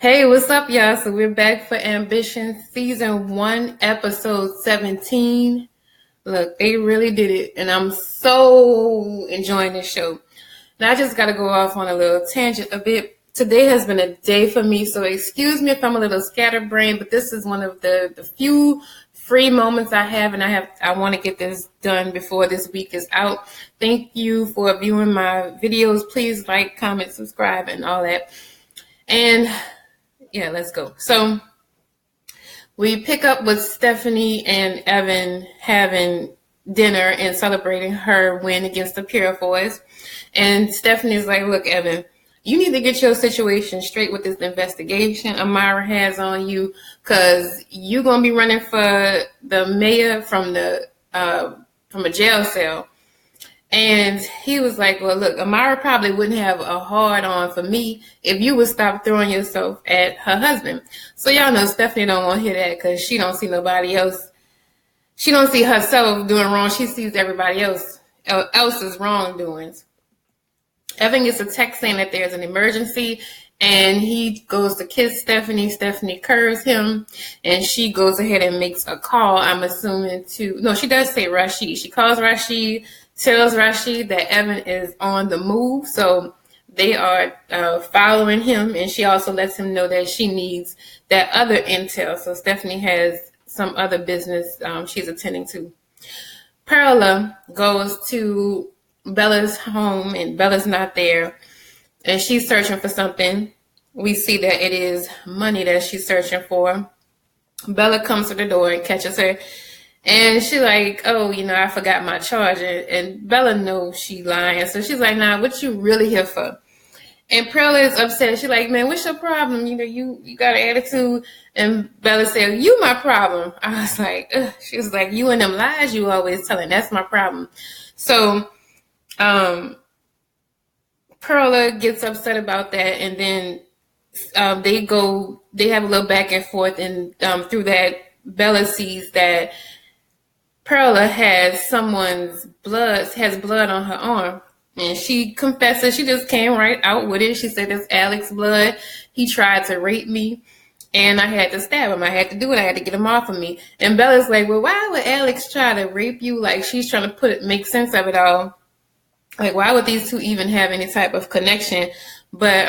Hey, what's up, y'all? So we're back for Ambition Season 1, Episode 17. Look, they really did it, and I'm so enjoying this show. And I just got to go off on a little tangent a bit. Today has been a day for me, so excuse me if I'm a little scatterbrained, but this is one of the few free moments I have, and I want to get this done before this week is out. Thank you for viewing my videos. Please like, comment, subscribe, and all that. And yeah, let's go. So we pick up with Stephanie and Evan having dinner and celebrating her win against the Purifoys. And Stephanie's like, look, Evan, you need to get your situation straight with this investigation Amara has on you, because you're going to be running for the mayor from a jail cell. And he was like, well, look, Amara probably wouldn't have a hard on for me if you would stop throwing yourself at her husband. So y'all know Stephanie don't want to hear that because she don't see nobody else. She don't see herself doing wrong. She sees everybody else's wrongdoings. Evan gets a text saying that there's an emergency, and he goes to kiss Stephanie. Stephanie curves him, and she goes ahead and makes a call. I'm assuming she does say Rashid. She calls Rashid, tells Rashid that Evan is on the move, so they are following him, and she also lets him know that she needs that other intel. So Stephanie has some other business she's attending to. Perla goes to Bella's home, and Bella's not there, and she's searching for something. We see that it is money that she's searching for. Bella comes to the door and catches her, and she's like, oh, I forgot my charger. And Bella knows she lying, so she's like, nah, what you really here for? And Perla is upset. She's like, man, what's your problem? You got an attitude. And Bella said, you my problem. I was like, ugh. She was like, you and them lies you always telling, that's my problem. So Perla gets upset about that, and then they have a little back and forth, and through that, Bella sees that Perla has blood on her arm, and she confesses. She just came right out with it. She said, it's Alex's blood. He tried to rape me, and I had to stab him. I had to do it. I had to get him off of me. And Bella's like, well, why would Alex try to rape you? Like, she's trying to make sense of it all. Like, why would these two even have any type of connection? But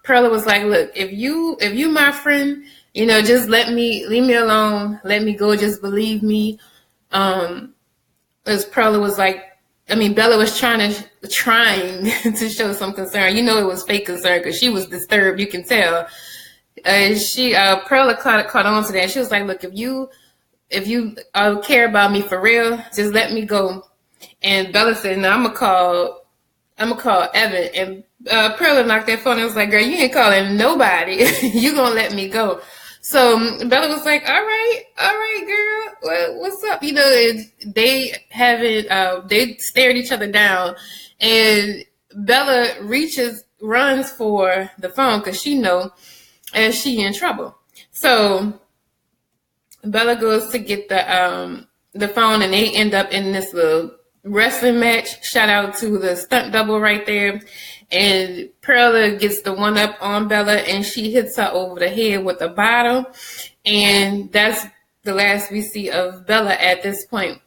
Perla was like, look, if you my friend, just leave me alone, let me go, just believe me. As Perla was like, Bella was trying to show some concern. It was fake concern because she was disturbed, you can tell. Perla caught on to that. She was like, look, if you care about me for real, just let me go. And Bella said, no, I'm gonna call Evan. And Perla knocked that phone and was like, girl, you ain't calling nobody. You gonna let me go. So Bella was like, all right, girl. Well, what's up? They stared each other down, and Bella runs for the phone because she know and she in trouble. So Bella goes to get the phone, and they end up in this little wrestling match. Shout out to the stunt double right there. And Perla gets the one up on Bella, and she hits her over the head with a bottle. And that's the last we see of Bella at this point.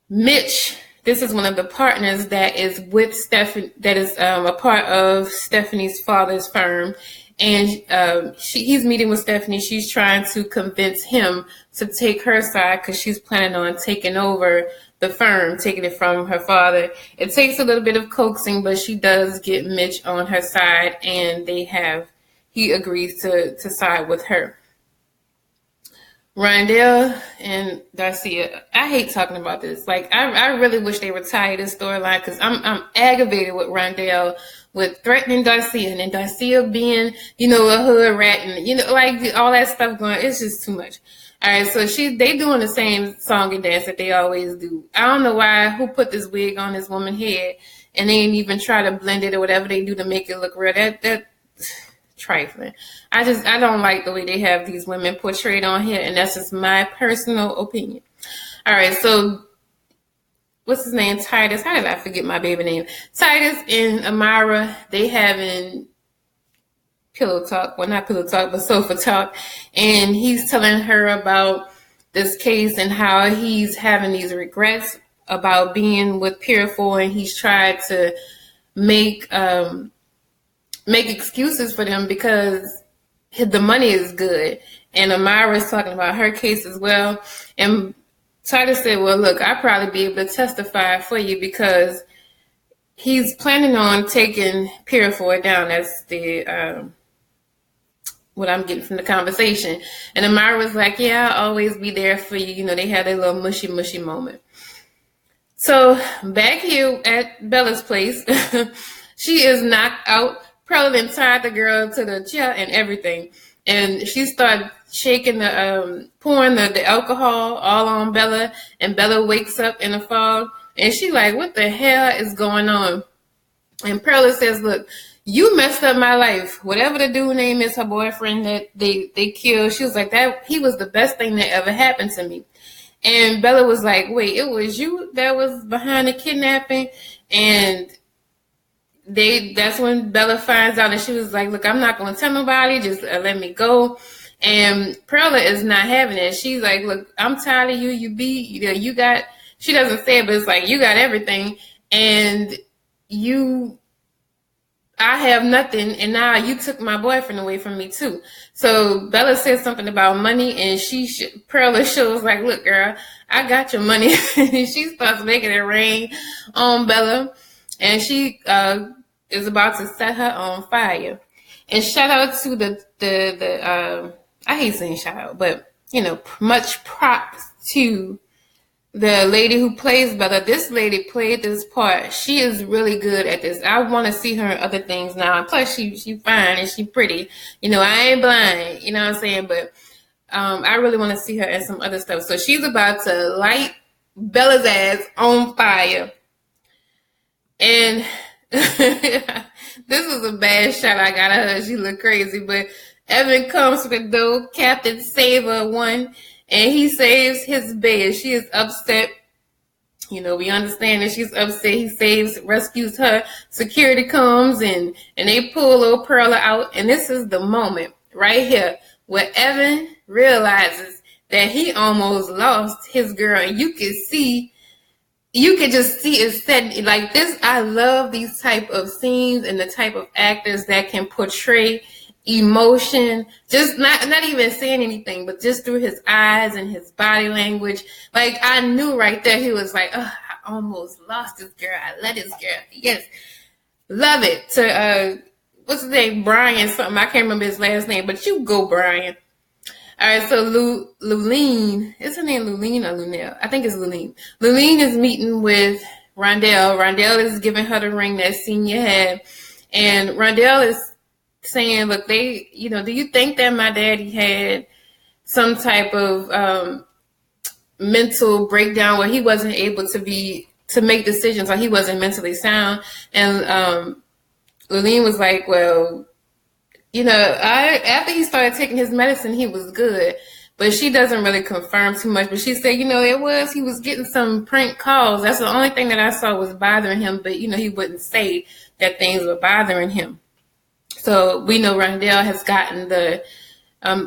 Mitch, this is one of the partners that is with Stephanie, that is a part of Stephanie's father's firm. And he's meeting with Stephanie. She's trying to convince him to take her side because she's planning on taking over the firm, taking it from her father. It takes a little bit of coaxing, but she does get Mitch on her side, and he agrees to side with her. Rondell and Darcia, I hate talking about this. Like, I really wish they retired this storyline because I'm aggravated with Rondell with threatening Darcia, and then Darcia being, a hood rat, and like all that stuff going. It's just too much. All right, so they doing the same song and dance that they always do. I don't know who put this wig on this woman's head, and they ain't even try to blend it or whatever they do to make it look real. That trifling. I don't like the way they have these women portrayed on here, and that's just my personal opinion. All right, so what's his name? Titus. How did I forget my baby name? Titus and Amara, they having pillow talk. Well, not pillow talk, but sofa talk. And he's telling her about this case and how he's having these regrets about being with Purifoy, and he's tried to make excuses for them because the money is good. And Amara is talking about her case as well. And Titus said, well, look, I'll probably be able to testify for you because he's planning on taking Purifoy down. That's the what I'm getting from the conversation. And Amara was like, yeah, I'll always be there for you. You know, they had a little mushy moment. So back here at Bella's place, she is knocked out. Pearl then tied the girl to the chair and everything. And she started shaking pouring the alcohol all on Bella. And Bella wakes up in a fog. And she like, what the hell is going on? And Pearl says, look, you messed up my life. Whatever the dude name is, her boyfriend that they killed, she was like, that he was the best thing that ever happened to me. And Bella was like, wait, it was you that was behind the kidnapping? And that's when Bella finds out, and she was like, look, I'm not going to tell nobody, just let me go. And Perla is not having it. She's like, look, I'm tired of you. You got, she doesn't say it, but it's like, you got everything. And I have nothing, and now you took my boyfriend away from me too. So Bella says something about money, and Perla shows like, look, girl, I got your money. And she starts making it rain on Bella, and she is about to set her on fire. And shout out to the I hate saying shout out, but much props to the lady who plays Bella. This lady played this part. She is really good at this. I want to see her in other things now. And plus, she fine and she pretty. I ain't blind. You know what I'm saying? But I really want to see her in some other stuff. So she's about to light Bella's ass on fire. And this was a bad shot I got of her. She looked crazy. But Evan comes to the door. Captain Saver won. And he saves his bed. She is upset. We understand that she's upset. He rescues her. Security comes and they pull little Perla out. And this is the moment right here where Evan realizes that he almost lost his girl. And you can just see it set like this. I love these type of scenes and the type of actors that can portray emotion, just not even saying anything, but just through his eyes and his body language. Like, I knew right there he was like, oh, I almost lost this girl. I let this girl. Yes. Love it. To what's his name? Brian something. I can't remember his last name, but you go, Brian. All right, so Luline, is her name Luline or Lunel? I think it's Luline. Luline is meeting with Rondell. Rondell is giving her the ring that Senior had. And Rondell is saying, look, do you think that my daddy had some type of mental breakdown where he wasn't able to make decisions, or he wasn't mentally sound? And Luline was like, well, after he started taking his medicine, he was good. But she doesn't really confirm too much. But she said, he was getting some prank calls. That's the only thing that I saw was bothering him. But, he wouldn't say that things were bothering him. So we know Rondell has gotten the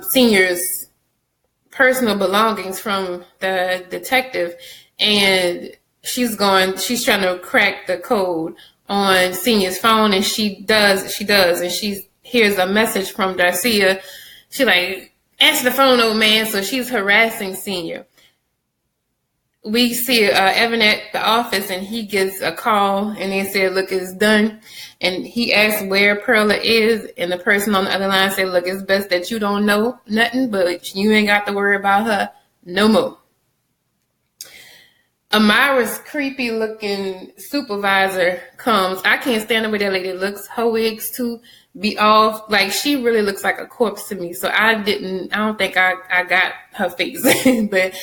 Senior's personal belongings from the detective, and she's trying to crack the code on Senior's phone, and she does, and she hears a message from Darcia. She like, answer the phone, old man. So she's harassing Senior. We see Evan at the office, and he gets a call, and they said, look, it's done. And he asks where Perla is, and the person on the other line said, look, it's best that you don't know nothing, but you ain't got to worry about her no more. Amara's creepy-looking supervisor comes. I can't stand the way that lady looks. Her wigs, too, be off. Like, she really looks like a corpse to me. So I don't think I got her face. But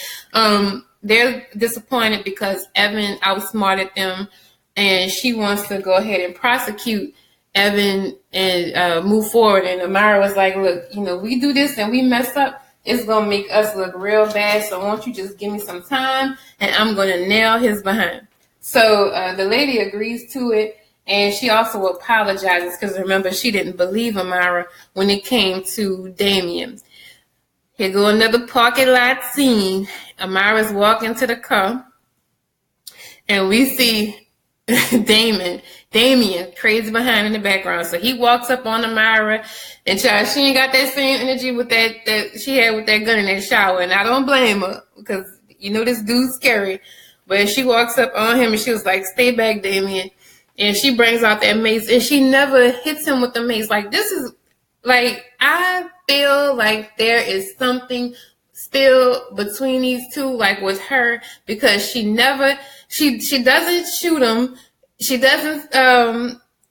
they're disappointed because Evan outsmarted them, and she wants to go ahead and prosecute Evan and move forward. And Amara was like, look, we do this and we mess up, it's going to make us look real bad. So won't you just give me some time, and I'm going to nail his behind. So the lady agrees to it, And she also apologizes because remember, she didn't believe Amara when it came to Damien. Here go another parking lot scene. Amara's walking to the car, and we see Damien crazy behind in the background. So he walks up on Amara, and she ain't got that same energy with that she had with that gun in that shower. And I don't blame her because this dude's scary. But she walks up on him and she was like, "Stay back, Damien." And she brings out that mace, and she never hits him with the mace. Like, this is like, I feel like there is something still between these two, like with her, because she doesn't shoot him. She doesn't,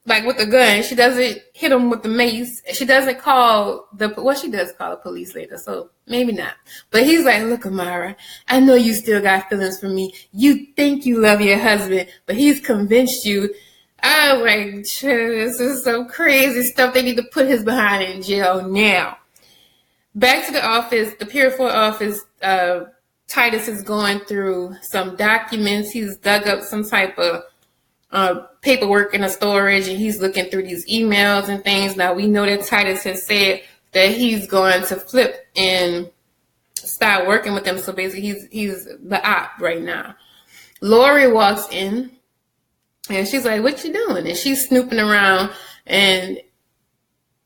like with the gun, she doesn't hit him with the mace. She doesn't call she does call the police later, so maybe not. But he's like, "Look, Amara, I know you still got feelings for me. You think you love your husband, but he's convinced you." I'm like, this is some crazy stuff. They need to put his behind in jail now. Back to the office, the Pier 4 office, Titus is going through some documents. He's dug up some type of paperwork in a storage, and he's looking through these emails and things. Now, we know that Titus has said that he's going to flip and start working with them. So basically, he's the op right now. Lori walks in, and she's like, "What you doing?" And she's snooping around, and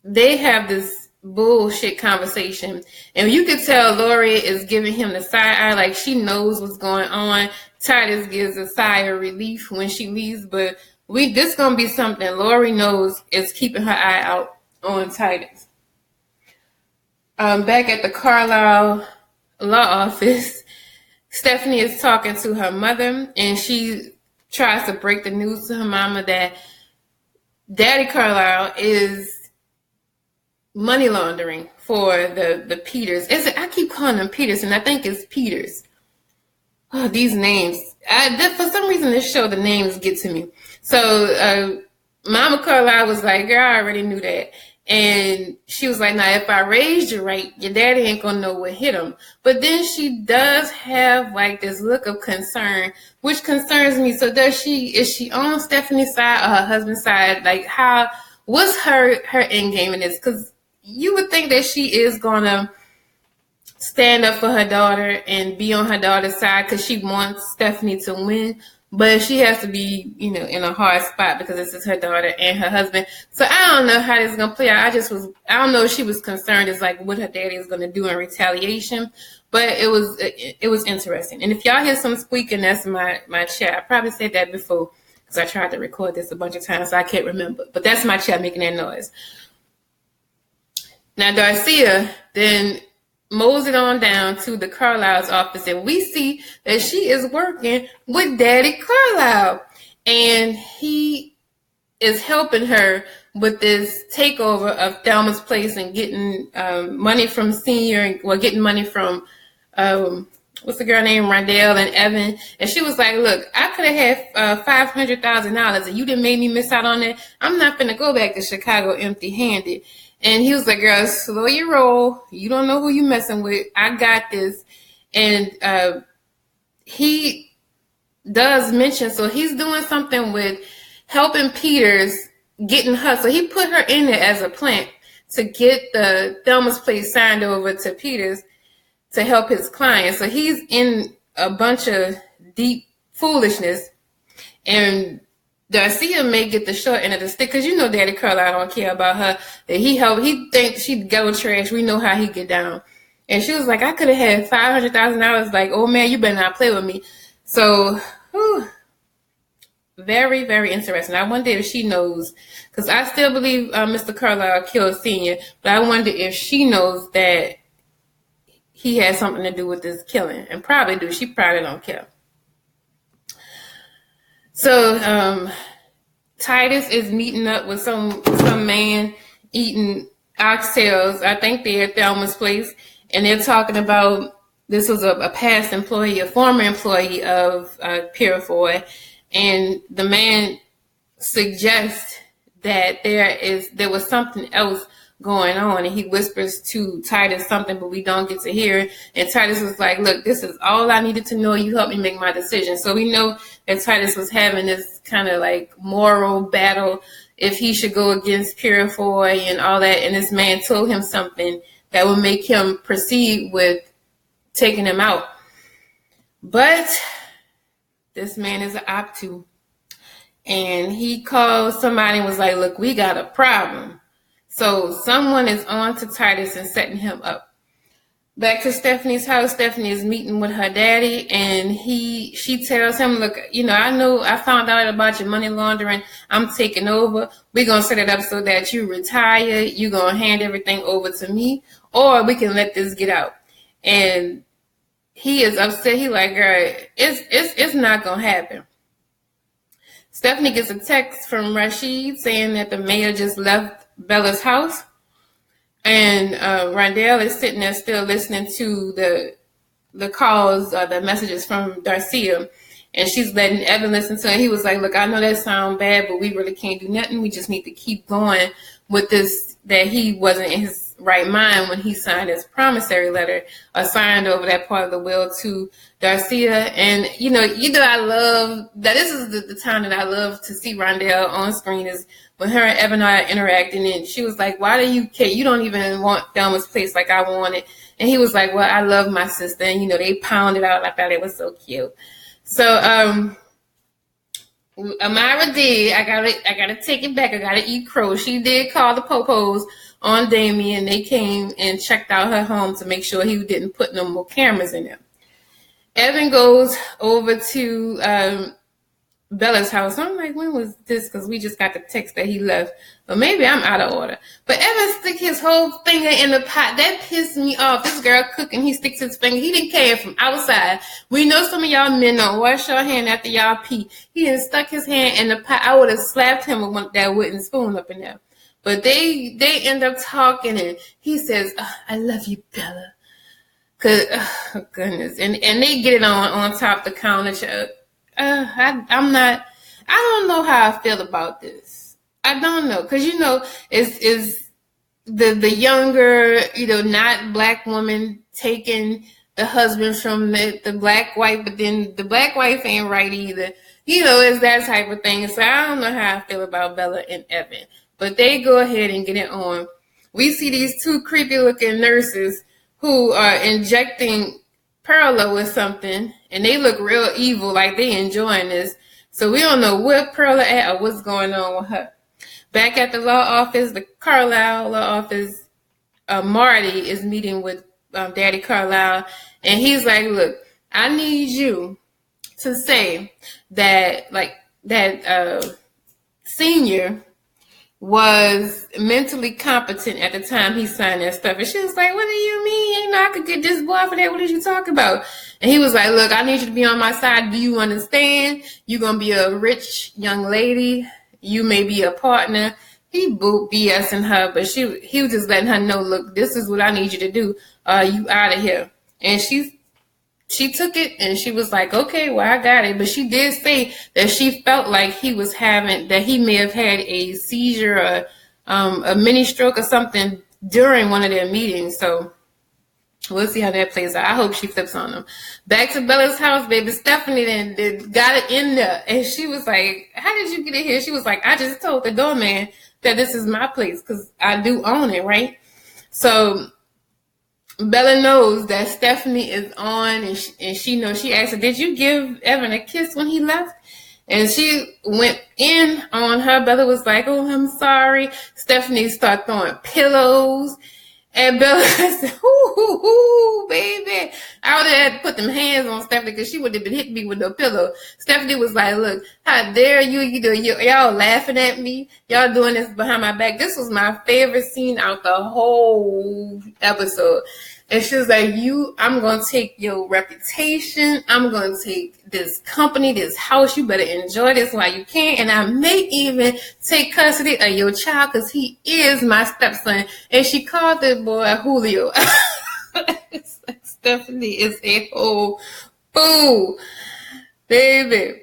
they have this bullshit conversation. And you could tell Lori is giving him the side eye, like she knows what's going on. Titus gives a sigh of relief when she leaves, but this gonna be something Lori knows is keeping her eye out on Titus. Back at the Carlisle law office, Stephanie is talking to her mother, and she tries to break the news to her mama that Daddy Carlisle is money laundering for the Peters. I keep calling them Peters, and I think it's Peters. Oh, these names. For some reason, this show, the names get to me. So Mama Carlisle was like, "Girl, I already knew that." And she was like, "Now, if I raised you right, your daddy ain't going to know what hit him." But then she does have like this look of concern, which concerns me. So is she on Stephanie's side or her husband's side? Like, what's her end game in this? Because you would think that she is going to stand up for her daughter and be on her daughter's side because she wants Stephanie to win. But she has to be, in a hard spot because this is her daughter and her husband. So I don't know how this is going to play out. I don't know if she was concerned as like what her daddy is going to do in retaliation. But it was interesting. And if y'all hear some squeaking, that's my chair. I probably said that before because I tried to record this a bunch of times, so I can't remember. But that's my chair making that noise. Now, Darcia then mows it on down to the Carlisle's office, and we see that she is working with Daddy Carlisle, and he is helping her with this takeover of Thelma's place and getting money from getting money from what's the girl named Rondell and Evan. And she was like, "Look, I could have had $500,000, and you didn't make me miss out on it. I'm not gonna go back to Chicago empty-handed." And he was like, "Girl, slow your roll. You don't know who you messing with. I got this." And he does mention, so he's doing something with helping Peters getting her. So he put her in there as a plant to get the Thelma's place signed over to Peters to help his client. So he's in a bunch of deep foolishness. And Darcia may get the short end of the stick because Daddy Carlisle don't care about her. That he thinks she ghetto trash. We know how he get down. And she was like, "I could have had $500,000. Like, oh man, you better not play with me." So, very, very interesting. I wonder if she knows, because I still believe Mr. Carlisle killed Senior, but I wonder if she knows that he had something to do with this killing, and probably do. She probably don't care. So Titus is meeting up with some man eating oxtails. I think they're at Thelma's place, and they're talking about this was a past employee, a former employee of Pier 4, and the man suggests that there was something else going on. And he whispers to Titus something, but we don't get to hear it. And Titus was like, look, this is all I needed to know. You helped me make my decision. So we know that Titus was having this kind of like moral battle if he should go against Purifoy and all that. And this man told him something that would make him proceed with taking him out. But this man is an Optu. And he called somebody and was like, look, we got a problem. So someone is on to Titus and setting him up. Back to Stephanie's house, Stephanie is meeting with her daddy, and she tells him, look, I found out about your money laundering. I'm taking over. We're going to set it up so that you retire. You're going to hand everything over to me, or we can let this get out. And he is upset. He like, girl, it's not going to happen. Stephanie gets a text from Rashid saying that the mayor just left Bella's house. And Rondell is sitting there still listening to the calls, the messages from Darcia. And she's letting Evan listen to it. He was like, look, I know that sounds bad, but we really can't do nothing. We just need to keep going with this, that he wasn't in his right mind when he signed his promissory letter or signed over that part of the will to Darcia. And, I love that this is the time that I love to see Rondell on screen is when her and Evan are interacting. And she was like, why do you care? You don't even want Thelma's place like I want it. And he was like, well, I love my sister. And, they pounded out. I thought it was so cute. So, Amara did. I gotta take it back. I gotta eat crow. She did call the popos on Damien. They came and checked out her home to make sure he didn't put no more cameras in there. Evan goes over to Bella's house. I'm like, when was this? Because we just got the text that he left. But maybe I'm out of order. But Evan stick his whole finger in the pot. That pissed me off. This girl cooking, he sticks his finger. He didn't care from outside. We know some of y'all men don't wash your hand after y'all pee. He didn't stuck his hand in the pot. I would have slapped him with that wooden spoon up in there. But they end up talking, and he says, I love you, Bella. Cause, oh, goodness. And they get it on top of the counter. I don't know how I feel about this. I don't know. Cause it's the younger, not black woman taking the husband from the black wife, but then the black wife ain't right either. It's that type of thing. So I don't know how I feel about Bella and Evan, but they go ahead and get it on. We see these two creepy looking nurses who are injecting Perla with something, and they look real evil, like they enjoying this. So we don't know what Perla at or what's going on with her. Back at the law office, the Carlisle law office, Marty is meeting with Daddy Carlisle, and he's like, look, I need you to say that, Senior was mentally competent at the time he signed that stuff. And she was like, what do you mean? I could get this boy for that. What did you talk about? And he was like, look, I need you to be on my side. Do you understand? You're going to be a rich young lady. You may be a partner. He boot BSing her, but he was just letting her know, look, this is what I need you to do. You out of here. And she took it and she was like, okay, well, I got it. But she did say that she felt like he may have had a seizure or a mini stroke or something during one of their meetings. So we'll see how that plays out. I hope she flips on them. Back to Bella's house, baby. Stephanie then got it in there. And she was like, how did you get it here? She was like, I just told the doorman that this is my place because I do own it, right? So Bella knows that Stephanie is on, and she knows. She asked her, did you give Evan a kiss when he left? And she went in on her. Bella was like, oh, I'm sorry. Stephanie started throwing pillows. And Bella said, ooh, baby. I would have had to put them hands on Stephanie because she would have been hitting me with no pillow. Stephanie was like, look, how dare you? Y'all laughing at me. Y'all doing this behind my back. This was my favorite scene out the whole episode. And she was like, I'm going to take your reputation. I'm going to take this company, this house. You better enjoy this while you can. And I may even take custody of your child because he is my stepson. And she called the boy Julio. Stephanie is a whole fool, baby.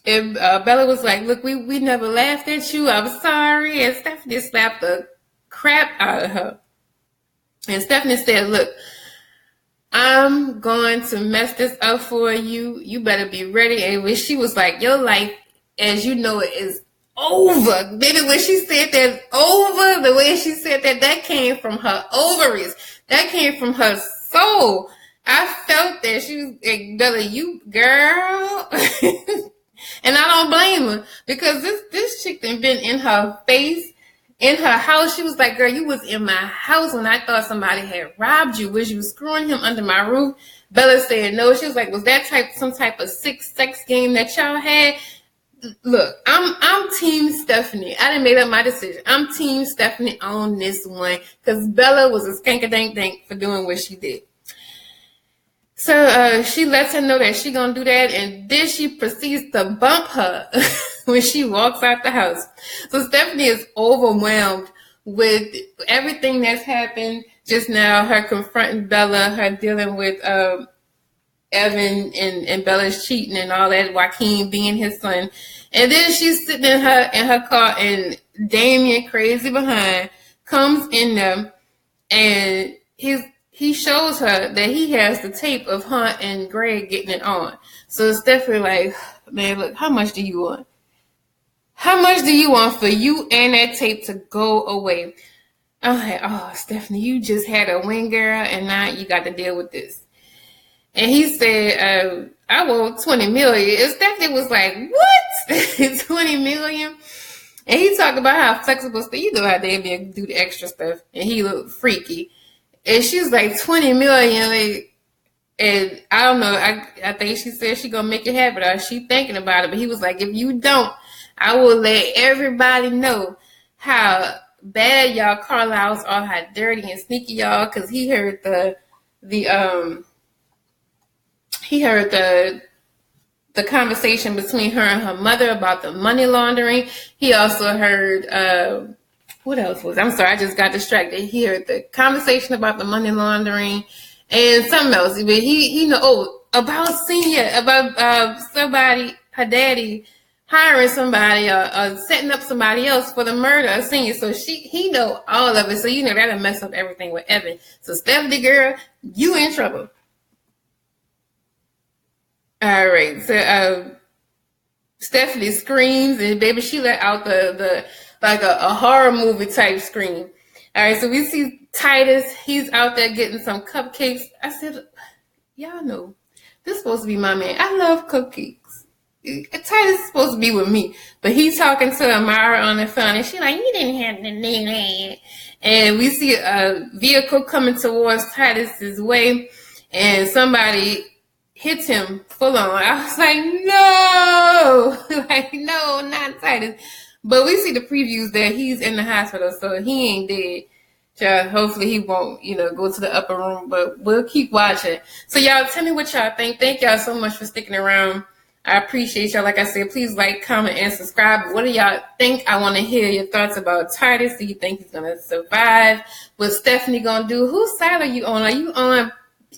And Bella was like, look, we never laughed at you. I'm sorry. And Stephanie slapped the crap out of her. And Stephanie said, look, I'm going to mess this up for you. You better be ready. And when she was like, your life, as you know it, is over. Baby, when she said that over, the way she said that, that came from her ovaries. That came from her soul. I felt that. She was like, Bella, you girl. And I don't blame her, because this chick done been in her face, in her house. She was like, girl, you was in my house when I thought somebody had robbed you. Was you screwing him under my roof? Bella said no. She was like, was that some type of sick sex game that y'all had? Look, I'm Team Stephanie. I done made up my decision. I'm Team Stephanie on this one, because Bella was a skankadank for doing what she did. So she lets her know that she gonna do that, and then she proceeds to bump her when she walks out the house. So Stephanie is overwhelmed with everything that's happened just now. Her confronting Bella, her dealing with Evan and Bella's cheating and all that, Joaquin being his son. And then she's sitting in her car, and Damien, crazy behind, comes in there, and he shows her that he has the tape of Hunt and Greg getting it on. So Stephanie like, man, look, how much do you want? How much do you want for you and that tape to go away? I'm like, oh, Stephanie, you just had a win, girl, and now you got to deal with this. And he said, I want 20 million. And Stephanie was like, what? 20 million? And he talked about how flexible, you know how Damien do the extra stuff, and he looked freaky. And she was like, 20 million. Like, and I don't know. I think she said she gonna make it happen, or she thinking about it. But he was like, if you don't, I will let everybody know how bad y'all Carlisles are, how dirty and sneaky y'all. Because he heard the conversation between her and her mother about the money laundering. He also heard what else was? I'm sorry, I just got distracted. He heard the conversation about the money laundering and something else. But he know about Senior, about somebody, her daddy hiring somebody or setting up somebody else for the murder of Senior. So he know all of it. So that'll mess up everything with Evan. So Stephanie, girl, you in trouble. All right. So Stephanie screams, and baby, she let out the like a horror movie type scream. All right, so we see Titus. He's out there getting some cupcakes. I said, y'all know, this is supposed to be my man. I love cupcakes. Titus is supposed to be with me. But he's talking to Amara on the phone, and she's like, you didn't have to do that. And we see a vehicle coming towards Titus's way, and somebody hits him full on. I was like, no! Like, no, not Titus. But we see the previews that he's in the hospital, so he ain't dead. Y'all, hopefully he won't, go to the upper room, but we'll keep watching. So y'all, tell me what y'all think. Thank y'all so much for sticking around. I appreciate y'all. Like I said, please like, comment, and subscribe. What do y'all think? I want to hear your thoughts about Titus. Do you think he's going to survive? What's Stephanie going to do? Whose side are you on? Are you on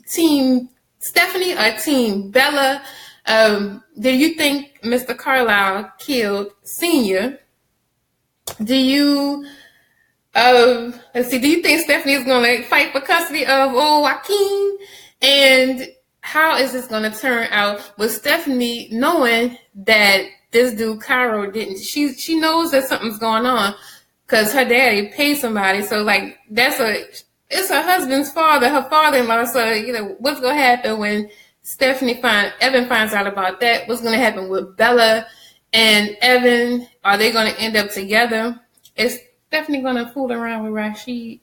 Team Stephanie or Team Bella? Do you think Mr. Carlisle killed Senior? Do you do you think Stephanie is going to fight for custody of old Joaquin? And how is this going to turn out with Stephanie knowing that this dude Cairo didn't? She knows that something's going on because her daddy paid somebody. So like it's her husband's father, her father-in-law. So what's going to happen when Evan finds out about that? What's going to happen with Bella and Evan? Are they going to end up together? Is Stephanie going to fool around with Rashid?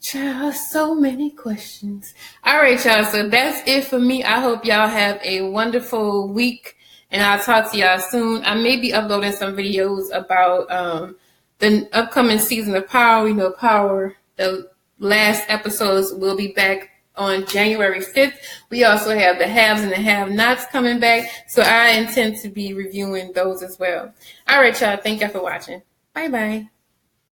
Child, so many questions. All right, y'all. So that's it for me. I hope y'all have a wonderful week, and I'll talk to y'all soon. I may be uploading some videos about the upcoming season of Power. Power, the last episodes will be back on January 5th. We also have the haves and the have-nots coming back, so I intend to be reviewing those as well. All right, y'all. Thank y'all for watching. Bye-bye.